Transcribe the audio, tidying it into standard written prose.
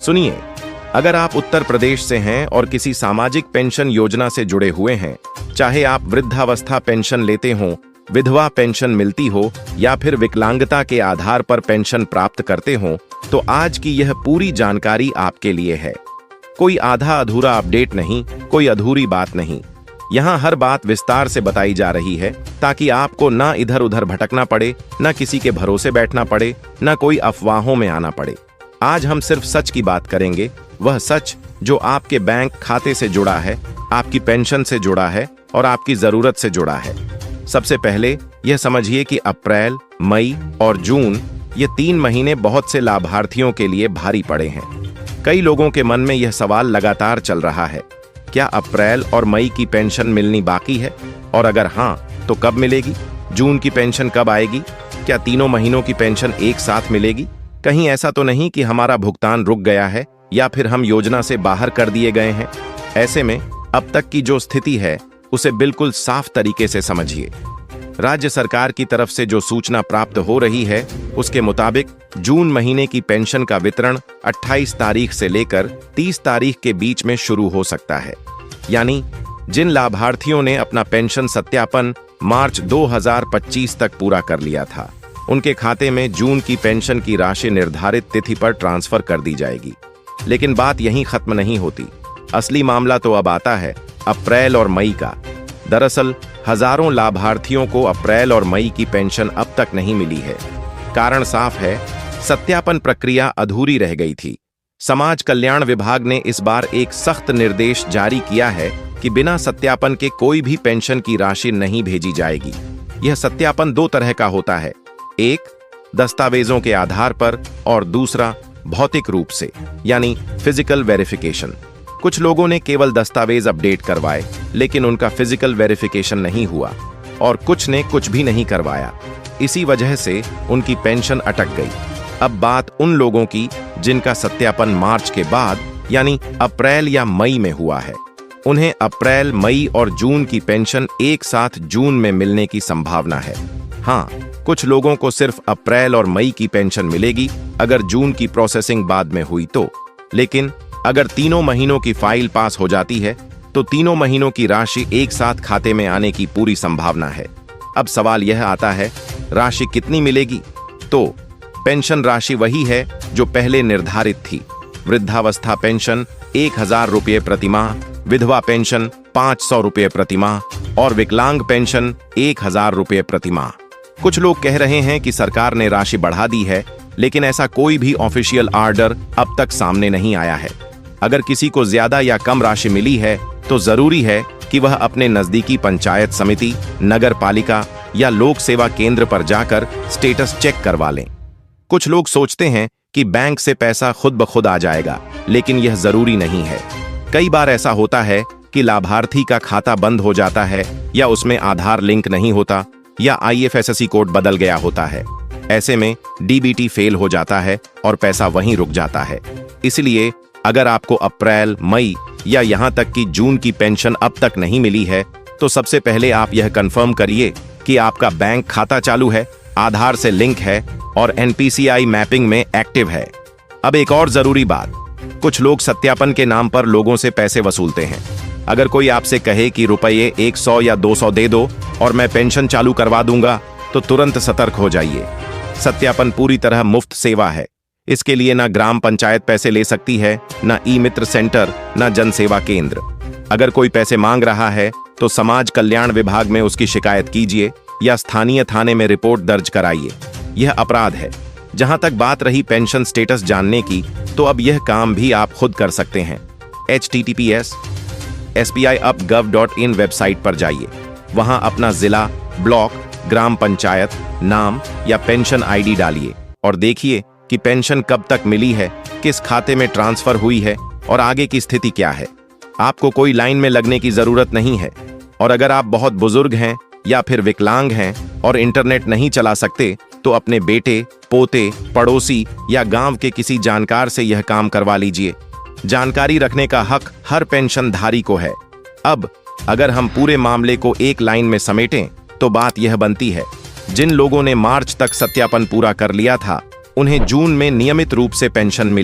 सुनिए, अगर आप उत्तर प्रदेश से हैं और किसी सामाजिक पेंशन योजना से जुड़े हुए हैं, चाहे आप वृद्धावस्था पेंशन लेते हो, विधवा पेंशन मिलती हो या फिर विकलांगता के आधार पर पेंशन प्राप्त करते हो, तो आज की यह पूरी जानकारी आपके लिए है। कोई आधा अधूरा अपडेट नहीं, कोई अधूरी बात नहीं। यहाँ हर बात विस्तार से बताई जा रही है ताकि आपको ना इधर उधर भटकना पड़े, ना किसी के भरोसे बैठना पड़े, ना कोई अफवाहों में आना पड़े। आज हम सिर्फ सच की बात करेंगे, वह सच जो आपके बैंक खाते से जुड़ा है, आपकी पेंशन से जुड़ा है और आपकी जरूरत से जुड़ा है। सबसे पहले यह समझिए कि अप्रैल, मई और जून ये 3 महीने बहुत से लाभार्थियों के लिए भारी पड़े हैं। कई लोगों के मन में यह सवाल लगातार चल रहा है, क्या अप्रैल और मई की पेंशन मिलनी बाकी है? और अगर हाँ, तो कब मिलेगी? जून की पेंशन कब आएगी? क्या तीनों महीनों की पेंशन एक साथ मिलेगी? कहीं ऐसा तो नहीं कि हमारा भुगतान रुक गया है या फिर हम योजना से बाहर कर दिए गए हैं? ऐसे में अब तक की जो स्थिति है उसे बिल्कुल साफ तरीके से समझिए। राज्य सरकार की तरफ से जो सूचना प्राप्त हो रही है उसके मुताबिक जून महीने की पेंशन का वितरण 28 तारीख से लेकर 30 तारीख के बीच में शुरू हो सकता है। यानी जिन लाभार्थियों ने अपना पेंशन सत्यापन मार्च 2025 तक पूरा कर लिया था, उनके खाते में जून की पेंशन की राशि निर्धारित तिथि पर ट्रांसफर कर दी जाएगी। लेकिन बात यहीं खत्म नहीं होती। असली मामला तो अब आता है अप्रैल और मई का। दरअसल हजारों लाभार्थियों को अप्रैल और मई की पेंशन अब तक नहीं मिली है। कारण साफ है, सत्यापन प्रक्रिया अधूरी रह गई थी। समाज कल्याण विभाग ने इस बार एक सख्त निर्देश जारी किया है कि बिना सत्यापन के कोई भी पेंशन की राशि नहीं भेजी जाएगी। यह सत्यापन 2 तरह का होता है, एक दस्तावेजों के आधार पर और दूसरा भौतिक रूप से, यानी फिजिकल वेरिफिकेशन। कुछ लोगों ने केवल दस्तावेज अपडेट करवाए लेकिन उनका फिजिकल वेरिफिकेशन नहीं हुआ और कुछ ने कुछ भी नहीं करवाया। इसी वजह से उनकी पेंशन अटक गई। अब बात उन लोगों की जिनका सत्यापन मार्च के बाद यानी अप्रैल या मई में हुआ है। उन्हें अप्रैल, मई और जून की पेंशन एक साथ जून में मिलने की संभावना है। हाँ, कुछ लोगों को सिर्फ अप्रैल और मई की पेंशन मिलेगी अगर जून की प्रोसेसिंग बाद में हुई तो। लेकिन अगर तीनों महीनों की फाइल पास हो जाती है तो तीनों महीनों की राशि एक साथ खाते में आने की पूरी संभावना है। अब सवाल यह आता है, राशि कितनी मिलेगी? तो पेंशन राशि वही है जो पहले निर्धारित थी। वृद्धावस्था पेंशन 1000 रुपये प्रतिमाह, विधवा पेंशन 500 रुपये प्रतिमाह और विकलांग पेंशन 1000 रुपये प्रतिमाह। कुछ लोग कह रहे हैं कि सरकार ने राशि बढ़ा दी है, लेकिन ऐसा कोई भी ऑफिशियल ऑर्डर अब तक सामने नहीं आया है। अगर किसी को ज्यादा या कम राशि मिली है तो जरूरी है कि वह अपने नजदीकी पंचायत समिति, नगर पालिका या लोक सेवा केंद्र पर जाकर स्टेटस चेक करवा लें। कुछ लोग सोचते हैं कि बैंक से पैसा खुद ब खुद आ जाएगा, लेकिन यह जरूरी नहीं है। कई बार ऐसा होता है कि लाभार्थी का खाता बंद हो जाता है या उसमें आधार लिंक नहीं होता या IFSC कोड बदल गया होता है। ऐसे में DBT फेल हो जाता है और पैसा वहीं रुक जाता है। इसलिए अगर आपको अप्रैल, मई या यहां तक कि जून की पेंशन अब तक नहीं मिली है तो सबसे पहले आप यह कंफर्म करिए कि आपका बैंक खाता चालू है, आधार से लिंक है और NPCI मैपिंग में एक्टिव है। अब एक और जरूरी बात, कुछ लोग सत्यापन के नाम पर लोगों से पैसे वसूलते हैं। अगर कोई आपसे कहे कि रुपये 100 या 200 दे दो और मैं पेंशन चालू करवा दूंगा, तो तुरंत सतर्क हो जाइए। सत्यापन पूरी तरह मुफ्त सेवा है। इसके लिए ना ग्राम पंचायत पैसे ले सकती है, ना ई-मित्र सेंटर, ना जन सेवा केंद्र। अगर कोई पैसे मांग रहा है तो समाज कल्याण विभाग में उसकी शिकायत कीजिए या स्थानीय थाने में रिपोर्ट दर्ज कराइए। यह अपराध है। जहां तक बात रही पेंशन स्टेटस जानने की, तो अब यह काम भी आप खुद कर सकते हैं। https://sbiup.gov.in वेबसाइट पर जाइए। वहां अपना जिला, ब्लॉक, ग्राम पंचायत, नाम या पेंशन ID डालिए और देखिए कि पेंशन कब तक मिली है, किस खाते में ट्रांसफर हुई है और आगे की स्थिति क्या है। आपको कोई लाइन में लगने की जरूरत नहीं है। और अगर आप बहुत बुजुर्ग हैं या फिर विकलांग हैं और इंटरनेट नहीं चला सकते, तो अपने बेटे, पोते, पड़ोसी या गांव के किसी जानकार से यह काम करवा लीजिए। जानकारी रखने का हक हर पेंशनधारी को है। अब अगर हम पूरे मामले को एक लाइन में समेटें तो बात यह बनती है, जिन लोगों ने मार्च तक सत्यापन पूरा कर लिया था उन्हें जून में नियमित रूप से पेंशन मिली।